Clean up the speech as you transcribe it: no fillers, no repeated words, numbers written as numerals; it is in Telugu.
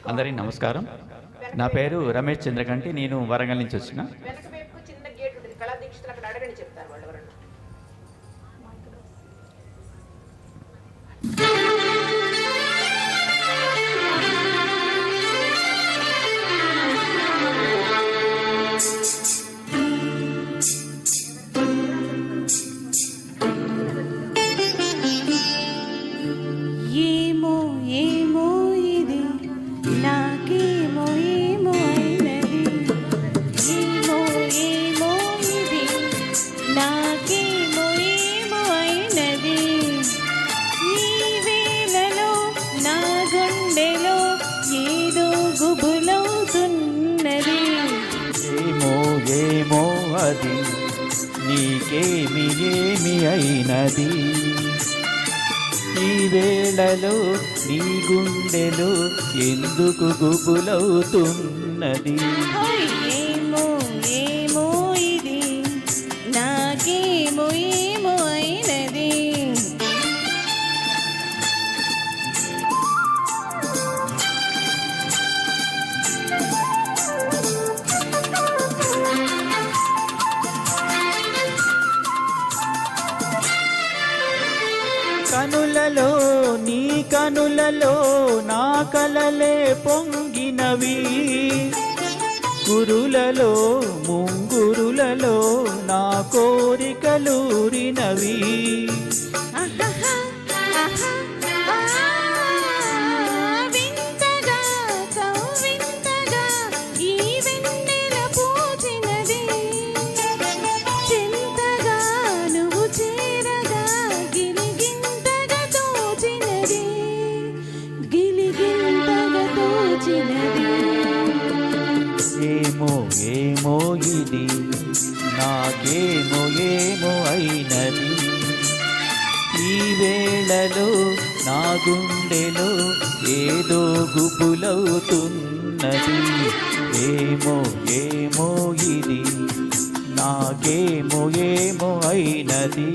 అందరికీ నమస్కారం. నా పేరు రమేష్ చంద్రకంటి. నేను వరంగల్ నుంచి వచ్చిన. ఏమో అది నీకేమి ఏమి అయినది, ఈ వేళలో నీ గుండెలో ఎందుకు గుబులవుతున్నది. ఏమో ఏమో ఇది నాకేమో ఏమో అయినది. కనులలో నీ కనులలో నా కలలే పొంగినవి, గురులలో ముంగురులలో నా కోరికలూరినవి. ఏమో ఏమో ఇది నాకేమో ఏమో అయినది, ఈ వేళలో నా గుండెలో ఏదో గుబులవుతున్నది. ఏమో ఏమో ఇది నాకేమో ఏమో అయినది.